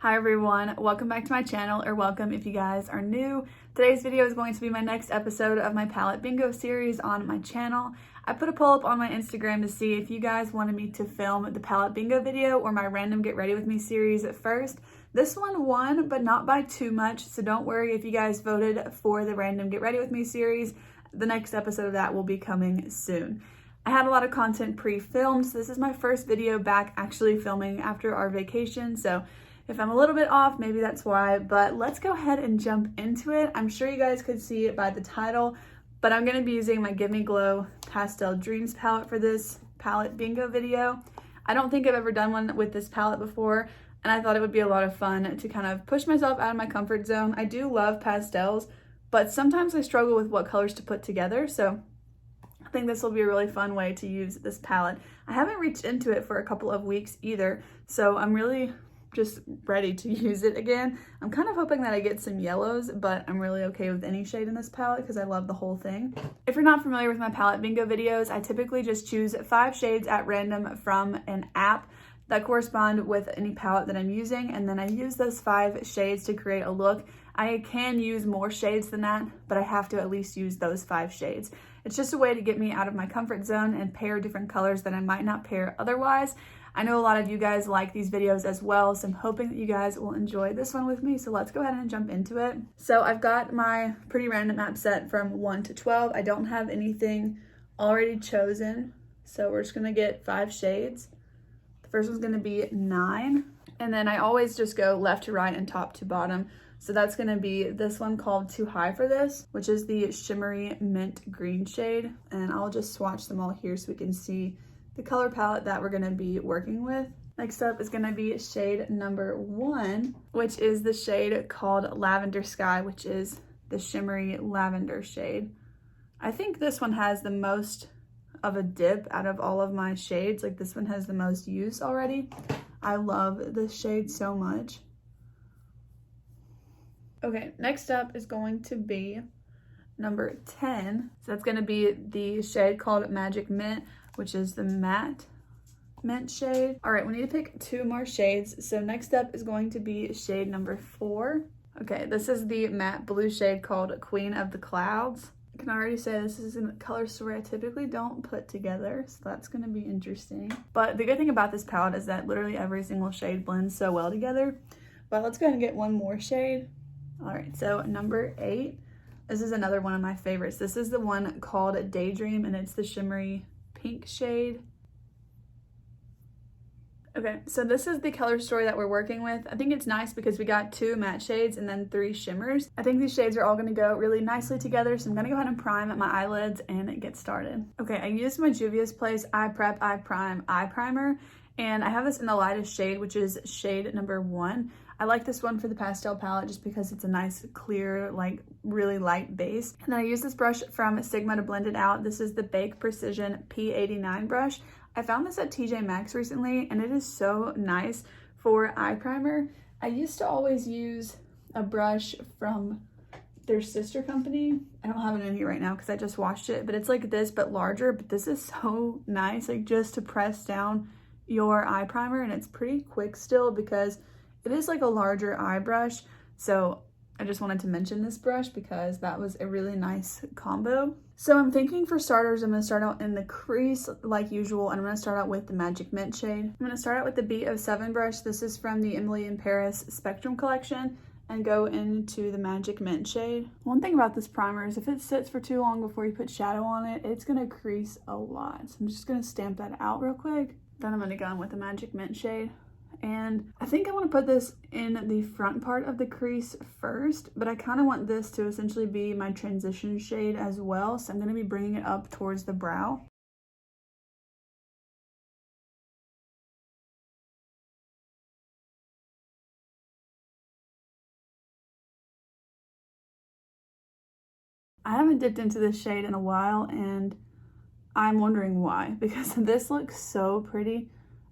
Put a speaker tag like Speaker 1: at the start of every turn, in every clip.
Speaker 1: Hi everyone, welcome back to my channel, or welcome if you guys are new. Today's video is going to be my next episode of my palette bingo series on my channel. I put a poll up on my Instagram to see if you guys wanted me to film the palette bingo video or my random get ready with me series at first. This one won, but not by too much, so don't worry if you guys voted for the random get ready with me series. The next episode of that will be coming soon. I had a lot of content pre-filmed, so this is my first video back actually filming after our vacation, so if I'm a little bit off, maybe that's why, but let's go ahead and jump into it. I'm sure you guys could see it by the title, but I'm going to be using my Give Me Glow Pastel Dreams palette for this palette bingo video. I don't think I've ever done one with this palette before, and I thought it would be a lot of fun to kind of push myself out of my comfort zone. I do love pastels, but sometimes I struggle with what colors to put together, so I think this will be a really fun way to use this palette. I haven't reached into it for a couple of weeks either, so I'm really just ready to use it again. I'm kind of hoping that I get some yellows, but I'm really okay with any shade in this palette because I love the whole thing. If you're not familiar with my palette bingo videos, I typically just choose 5 shades at random from an app that correspond with any palette that I'm using, and then I use those 5 shades to create a look. I can use more shades than that, but I have to at least use those 5 shades. It's just a way to get me out of my comfort zone and pair different colors that I might not pair otherwise. I know a lot of you guys like these videos as well, so I'm hoping that you guys will enjoy this one with me. So let's go ahead and jump into it. So I've got my pretty random map set from 1 to 12. I don't have anything already chosen, so we're just gonna get 5 shades. The first one's gonna be 9, and then I always just go left to right and top to bottom. So that's gonna be this one called Too High for This, which is the shimmery mint green shade. And I'll just swatch them all here so we can see the color palette that we're gonna be working with. Next up is gonna be shade number 1, which is the shade called Lavender Sky, which is the shimmery lavender shade. I think this one has the most of a dip out of all of my shades. Like, this one has the most use already. I love this shade so much. Okay, next up is going to be number 10. So that's gonna be the shade called Magic Mint, which is the matte mint shade. All right, we need to pick 2 more shades. So next up is going to be shade number 4. Okay, this is the matte blue shade called Queen of the Clouds. I can already say this is a color story I typically don't put together, so that's gonna be interesting. But the good thing about this palette is that literally every single shade blends so well together. But let's go ahead and get 1 more shade. All right, so number 8. This is another one of my favorites. This is the one called Daydream, and it's the shimmery pink shade. Okay, so this is the color story that we're working with. I think it's nice because we got 2 matte shades and then 3 shimmers. I think these shades are all gonna go really nicely together, so I'm gonna go ahead and prime my eyelids and get started. Okay, I used my Juvia's Place Eye Prep Eye Prime Eye Primer, and I have this in the lightest shade, which is shade number 1. I like this one for the pastel palette just because it's a nice, clear, like really light base. And then I use this brush from Sigma to blend it out. This is the Bake Precision P89 brush. I found this at TJ Maxx recently, and it is so nice for eye primer. I used to always use a brush from their sister company. I don't have it in here right now because I just washed it, but it's like this but larger. But this is so nice, like just to press down your eye primer, and it's pretty quick still because it is like a larger eye brush. So I just wanted to mention this brush because that was a really nice combo. So I'm thinking for starters, I'm gonna start out in the crease like usual, and I'm gonna start out with the Magic Mint shade. I'm gonna start out with the Beat of 7 brush. This is from the Emily in Paris Spectrum collection, and go into the Magic Mint shade. One thing about this primer is if it sits for too long before you put shadow on it, it's gonna crease a lot. So I'm just gonna stamp that out real quick. Then I'm gonna go in with the Magic Mint shade. And I think I want to put this in the front part of the crease first, but I kind of want this to essentially be my transition shade as well, so I'm going to be bringing it up towards the brow. I haven't dipped into this shade in a while, and I'm wondering why, because this looks so pretty.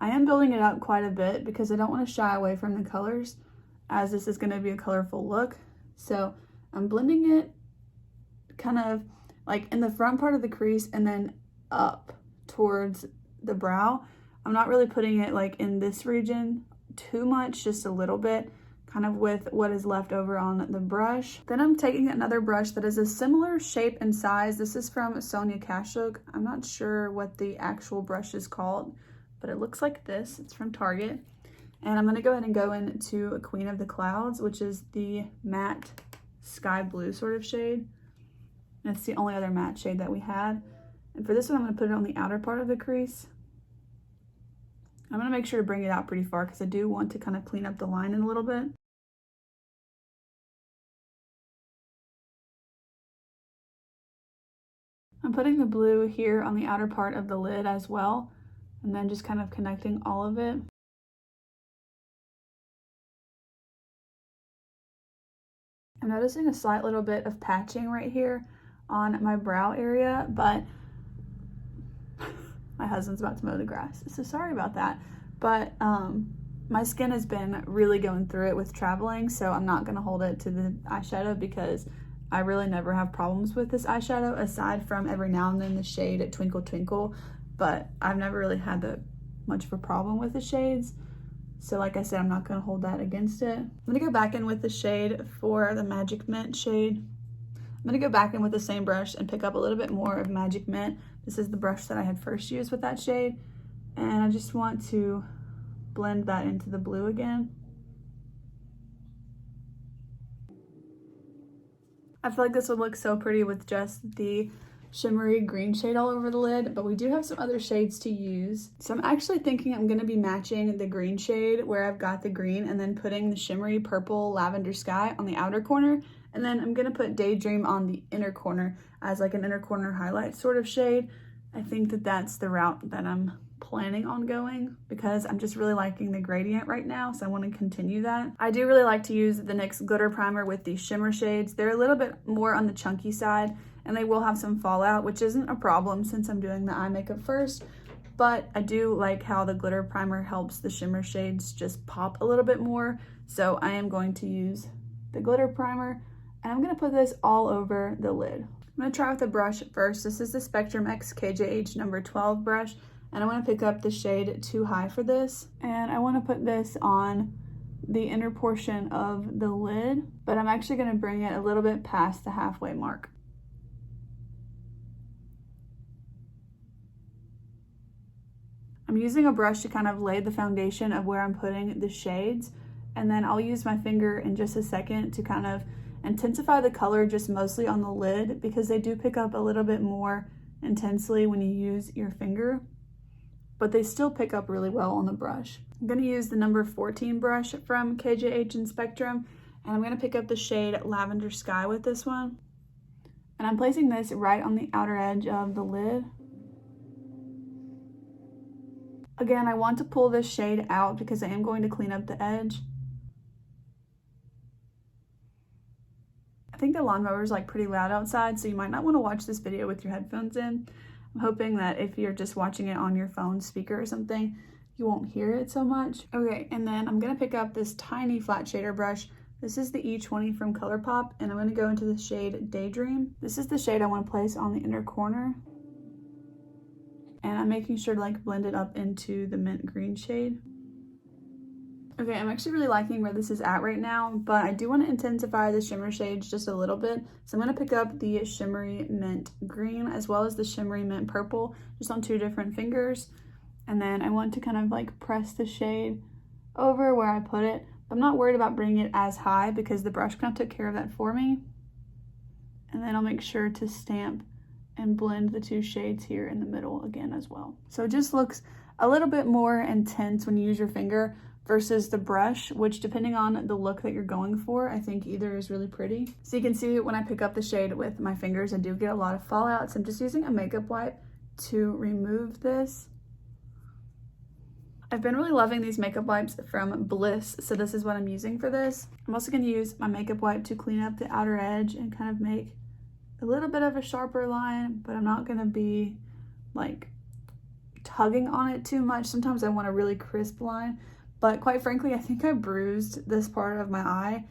Speaker 1: I am building it up quite a bit because I don't want to shy away from the colors, as this is going to be a colorful look. So I'm blending it kind of like in the front part of the crease and then up towards the brow. I'm not really putting it like in this region too much, just a little bit, kind of with what is left over on the brush. Then I'm taking another brush that is a similar shape and size. This is from Sonia Kashuk. I'm not sure what the actual brush is called, but it looks like this. It's from Target. And I'm gonna go ahead and go into Queen of the Clouds, which is the matte sky blue sort of shade. And it's the only other matte shade that we had. And for this one, I'm gonna put it on the outer part of the crease. I'm gonna make sure to bring it out pretty far because I do want to kind of clean up the line in a little bit. I'm putting the blue here on the outer part of the lid as well, and then just kind of connecting all of it. I'm noticing a slight little bit of patching right here on my brow area, but my husband's about to mow the grass, so sorry about that. But my skin has been really going through it with traveling, so I'm not gonna hold it to the eyeshadow because I really never have problems with this eyeshadow, aside from every now and then the shade Twinkle Twinkle, but I've never really had that much of a problem with the shades. So like I said, I'm not gonna hold that against it. I'm gonna go back in with the shade for the Magic Mint shade. I'm gonna go back in with the same brush and pick up a little bit more of Magic Mint. This is the brush that I had first used with that shade. And I just want to blend that into the blue again. I feel like this would look so pretty with just the shimmery green shade all over the lid, but we do have some other shades to use. So I'm actually thinking I'm gonna be matching the green shade where I've got the green and then putting the shimmery purple Lavender Sky on the outer corner. And then I'm gonna put Daydream on the inner corner as like an inner corner highlight sort of shade. I think that that's the route that I'm planning on going because I'm just really liking the gradient right now, so I want to continue that. I do really like to use the NYX Glitter Primer with the shimmer shades. They're a little bit more on the chunky side and they will have some fallout, which isn't a problem since I'm doing the eye makeup first, but I do like how the glitter primer helps the shimmer shades just pop a little bit more. So I am going to use the glitter primer and I'm going to put this all over the lid. I'm going to try with a brush first. This is the Spectrum X KJH number 12 brush. And I want to pick up the shade Too High for this. And I want to put this on the inner portion of the lid, but I'm actually going to bring it a little bit past the halfway mark. I'm using a brush to kind of lay the foundation of where I'm putting the shades. And then I'll use my finger in just a second to kind of intensify the color just mostly on the lid because they do pick up a little bit more intensely when you use your finger, but they still pick up really well on the brush. I'm going to use the number 14 brush from KJH and Spectrum, and I'm going to pick up the shade Lavender Sky with this one. And I'm placing this right on the outer edge of the lid. Again, I want to pull this shade out because I am going to clean up the edge. I think the lawnmower is like pretty loud outside, so you might not want to watch this video with your headphones in. I'm hoping that if you're just watching it on your phone speaker or something, you won't hear it so much. Okay, and then I'm gonna pick up this tiny flat shader brush. This is the E20 from Colourpop, and I'm gonna go into the shade Daydream. This is the shade I want to place on the inner corner. And I'm making sure to like blend it up into the mint green shade. Okay, I'm actually really liking where this is at right now, but I do want to intensify the shimmer shades just a little bit. So I'm going to pick up the shimmery mint green as well as the shimmery mint purple just on two different fingers. And then I want to kind of like press the shade over where I put it. I'm not worried about bringing it as high because the brush kind of took care of that for me. And then I'll make sure to stamp and blend the two shades here in the middle again as well. So it just looks a little bit more intense when you use your finger versus the brush, which depending on the look that you're going for, I think either is really pretty. So you can see when I pick up the shade with my fingers, I do get a lot of fallout. So I'm just using a makeup wipe to remove this. I've been really loving these makeup wipes from Bliss, so this is what I'm using for this. I'm also going to use my makeup wipe to clean up the outer edge and kind of make a little bit of a sharper line, but I'm not going to be like tugging on it too much. Sometimes I want a really crisp line. But quite frankly, I think I bruised this part of my eye.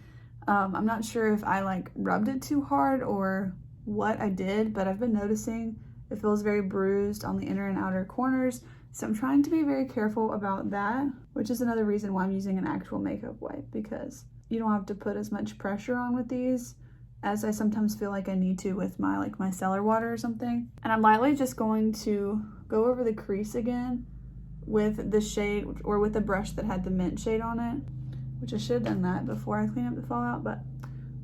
Speaker 1: I'm not sure if I like rubbed it too hard or what I did, but I've been noticing it feels very bruised on the inner and outer corners. So I'm trying to be very careful about that, which is another reason why I'm using an actual makeup wipe, because you don't have to put as much pressure on with these as I sometimes feel like I need to with my like micellar water or something. And I'm lightly just going to go over the crease again with the shade, or with the brush that had the mint shade on it, which I should have done that before I clean up the fallout, but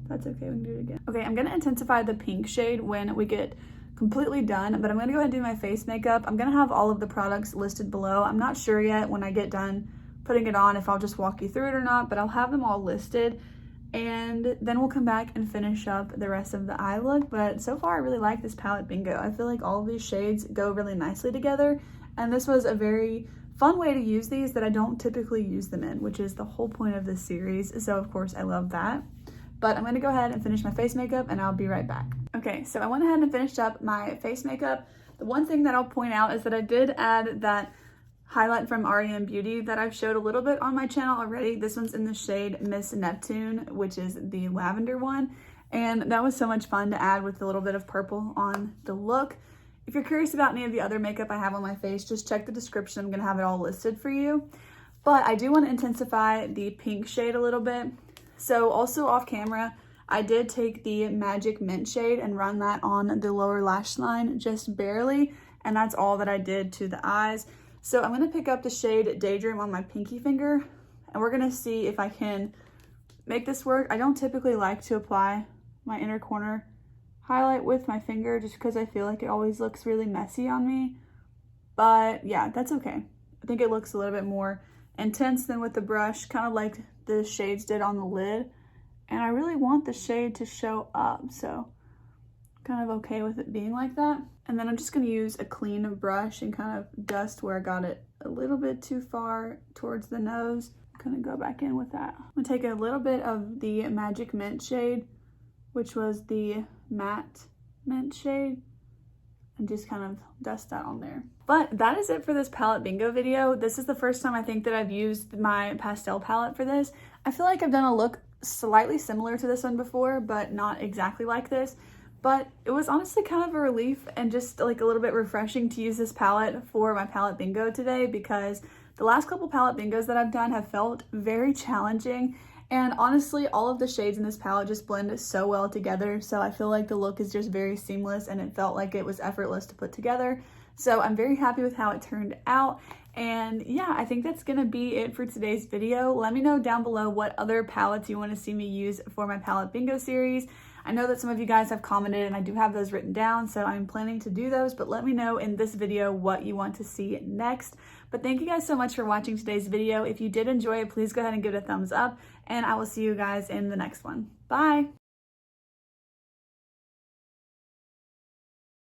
Speaker 1: that's okay, we can do it again. Okay, I'm gonna intensify the pink shade when we get completely done, but I'm gonna go ahead and do my face makeup. I'm gonna have all of the products listed below. I'm not sure yet when I get done putting it on if I'll just walk you through it or not, but I'll have them all listed, and then we'll come back and finish up the rest of the eye look. But so far I really like this palette bingo. I feel like all of these shades go really nicely together, and this was a very fun way to use these that I don't typically use them in, which is the whole point of this series. So of course I love that. But I'm gonna go ahead and finish my face makeup and I'll be right back. Okay, so I went ahead and finished up my face makeup. The one thing that I'll point out is that I did add that highlight from REM Beauty that I've showed a little bit on my channel already. This one's in the shade Miss Neptune, which is the lavender one. And that was so much fun to add with a little bit of purple on the look. If you're curious about any of the other makeup I have on my face, just check the description. I'm gonna have it all listed for you. But I do want to intensify the pink shade a little bit. So also off camera, I did take the Magic Mint shade and run that on the lower lash line just barely, and that's all that I did to the eyes. So I'm gonna pick up the shade Daydream on my pinky finger, and we're gonna see if I can make this work. I don't typically like to apply my inner corner highlight with my finger just because I feel like it always looks really messy on me, but yeah, that's okay. I think it looks a little bit more intense than with the brush, kind of like the shades did on the lid, and I really want the shade to show up, so kind of okay with it being like that. And then I'm just going to use a clean brush and kind of dust where I got it a little bit too far towards the nose. I'm going to go back in with that. I'm going to take a little bit of the Magic Mint shade, which was the matte mint shade, and just kind of dust that on there. But that is it for this palette bingo video. This is the first time I think that I've used my pastel palette for this. I feel like I've done a look slightly similar to this one before, but not exactly like this. But it was honestly kind of a relief and just like a little bit refreshing to use this palette for my palette bingo today, because the last couple palette bingos that I've done have felt very challenging. And honestly, all of the shades in this palette just blend so well together. So I feel like the look is just very seamless and it felt like it was effortless to put together. So I'm very happy with how it turned out. And yeah, I think that's gonna be it for today's video. Let me know down below what other palettes you want to see me use for my palette bingo series. I know that some of you guys have commented and I do have those written down, so I'm planning to do those, but let me know in this video what you want to see next. But thank you guys so much for watching today's video. If you did enjoy it, please go ahead and give it a thumbs up, and I will see you guys in the next one. Bye!